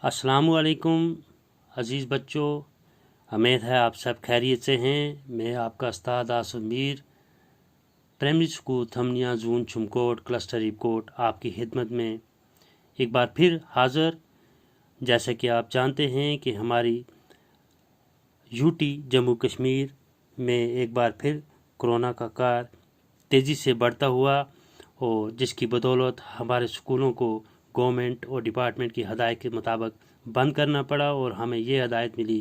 अस्सलामुअलैकुम अज़ीज़ बच्चों, उम्मीद है आप सब खैरियत से हैं। मैं आपका उस्ताद आसिफ मीर, प्राइमरी स्कूल थमनिया जून चुमकोट क्लस्टर रिपकोट आपकी खिदमत में एक बार फिर हाज़िर। जैसे कि आप जानते हैं कि हमारी यूटी जम्मू कश्मीर में एक बार फिर कोरोना का कहर तेज़ी से बढ़ता हुआ और जिसकी बदौलत हमारे स्कूलों को गवर्नमेंट और डिपार्टमेंट की हदायत के मुताबिक बंद करना पड़ा और हमें ये हदायत मिली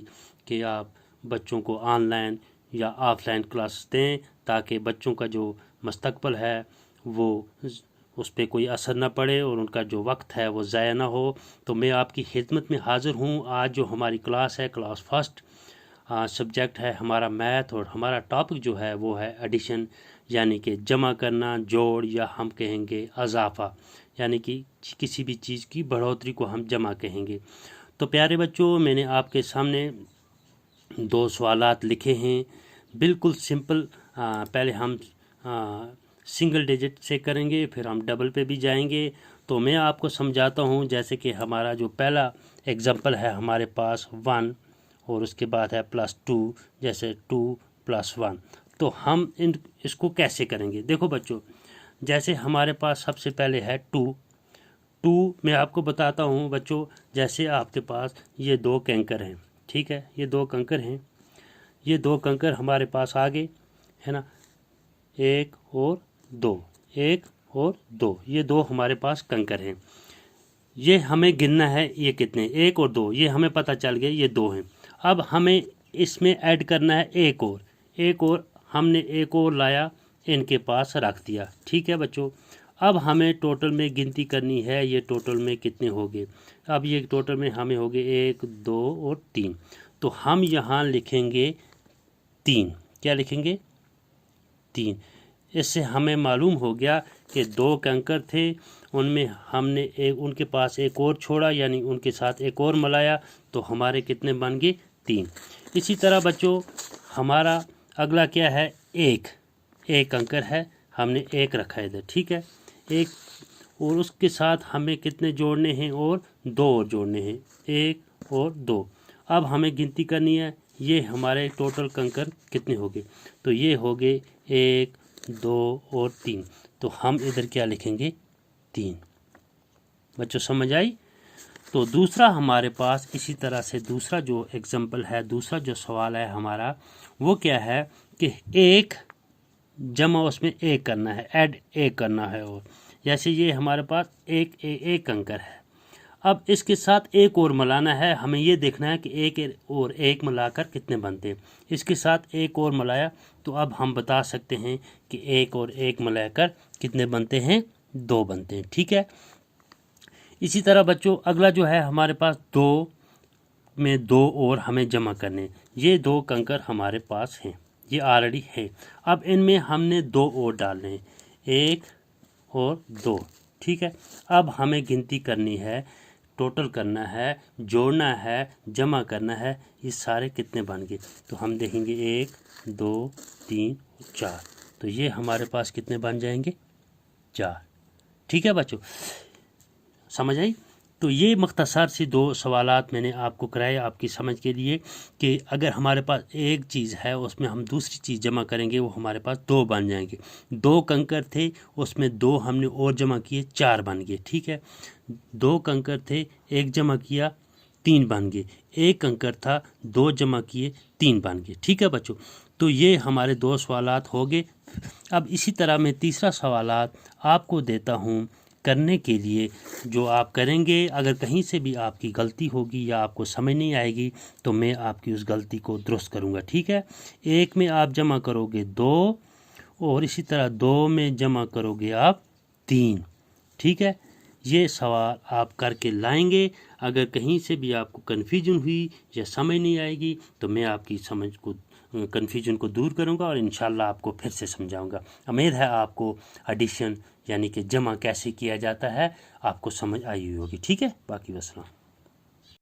कि आप बच्चों को ऑनलाइन या ऑफलाइन क्लास दें ताकि बच्चों का जो मुस्तकबिल है वो उस पर कोई असर ना पड़े और उनका जो वक्त है वो ज़ाया ना हो। तो मैं आपकी खिदमत में हाज़िर हूँ। आज जो हमारी क्लास है, क्लास फर्स्ट, सब्जेक्ट है हमारा मैथ और हमारा टॉपिक जो है वो है एडिशन, यानी कि जमा करना, जोड़, या हम कहेंगे अज़ाफ़ा, यानी कि किसी भी चीज़ की बढ़ोतरी को हम जमा कहेंगे। तो प्यारे बच्चों, मैंने आपके सामने दो सवालात लिखे हैं, बिल्कुल सिंपल। पहले हम सिंगल डिजिट से करेंगे, फिर हम डबल पे भी जाएंगे। तो मैं आपको समझाता हूँ। जैसे कि हमारा जो पहला एग्जांपल है हमारे पास 1 और उसके बाद है +2, जैसे 2 + 1। तो हम इसको कैसे करेंगे? देखो बच्चों, जैसे हमारे पास सबसे पहले है 2 मैं आपको बताता हूँ बच्चों। जैसे आपके पास ये 2 कंकर हैं, ठीक है, ये 2 कंकर हैं, ये 2 कंकर हमारे पास आगे है ना, 1 और 2, 1 और 2, ये 2 हमारे पास कंकर हैं। ये हमें गिनना है, ये कितने, 1 और 2, ये हमें पता चल गया ये 2 हैं। अब हमें इसमें ऐड करना है एक और हमने एक और लाया, इनके पास रख दिया, ठीक है बच्चों। अब हमें टोटल में गिनती करनी है, ये टोटल में कितने हो गए। अब ये टोटल में हमें हो गए 1, 2 और 3। तो हम यहाँ लिखेंगे 3। क्या लिखेंगे? 3। इससे हमें मालूम हो गया कि 2 कंकर थे, उनमें हमने उनके पास एक और छोड़ा, यानी उनके साथ एक और मिलाया, तो हमारे कितने बन गए? 3। इसी तरह बच्चों हमारा अगला क्या है? 1 कंकर है, हमने 1 रखा है इधर, ठीक है, 1, और उसके साथ हमें कितने जोड़ने हैं? और 2 और जोड़ने हैं, 1 और 2। अब हमें गिनती करनी है, ये हमारे टोटल कंकर कितने हो गए? तो ये हो गए 1, 2 और 3। तो हम इधर क्या लिखेंगे? 3। बच्चों समझ आई? तो दूसरा हमारे पास इसी तरह से दूसरा जो एग्जाम्पल है, दूसरा जो सवाल है हमारा, वो क्या है कि 1 जमा उसमें 1 करना है, ऐड 1 करना है। और जैसे ये हमारे पास एक कंकर है, अब इसके साथ एक और मिलाना है। हमें ये देखना है कि 1 और 1 मिलाकर कितने बनते हैं। इसके साथ एक और मिलाया, तो अब हम बता सकते हैं कि 1 और 1 मिलाकर कितने बनते हैं? 2 बनते हैं, ठीक है। इसी तरह बच्चों अगला जो है हमारे पास 2 में 2 और हमें जमा करने। ये 2 कंकर हमारे पास हैं, ये ऑलरेडी है। अब इनमें हमने 2 और डालने हैं, 1 और 2, ठीक है। अब हमें गिनती करनी है, टोटल करना है, जोड़ना है, जमा करना है, ये सारे कितने बन गए। तो हम देखेंगे 1, 2, 3, 4। तो ये हमारे पास कितने बन जाएंगे? 4, ठीक है बच्चों, समझ आई? तो ये मुख्तसर सी 2 सवालात मैंने आपको कराए आपकी समझ के लिए कि अगर हमारे पास एक चीज़ है उसमें हम दूसरी चीज़ जमा करेंगे, वो हमारे पास 2 बन जाएंगे। 2 कंकर थे, उसमें 2 हमने और जमा किए, 4 बन गए, ठीक है। 2 कंकर थे, 1 जमा किया, 3 बन गए। 1 कंकर था, 2 जमा किए, 3 बन गए, ठीक है बच्चों। तो ये हमारे 2 सवालात हो गए। अब इसी तरह मैं तीसरा सवालात आपको देता हूँ करने के लिए, जो आप करेंगे। अगर कहीं से भी आपकी गलती होगी या आपको समझ नहीं आएगी तो मैं आपकी उस गलती को दुरुस्त करूँगा, ठीक है। 1 में आप जमा करोगे 2 और इसी तरह 2 में जमा करोगे आप 3, ठीक है। ये सवाल आप करके लाएंगे। अगर कहीं से भी आपको कन्फ्यूजन हुई या समझ नहीं आएगी तो मैं आपकी समझ को, कन्फ्यूजन को दूर करूंगा और इंशाल्लाह आपको फिर से समझाऊंगा। उम्मीद है आपको एडिशन यानी कि जमा कैसे किया जाता है आपको समझ आई हुई होगी, ठीक है। बाकी वसलाम।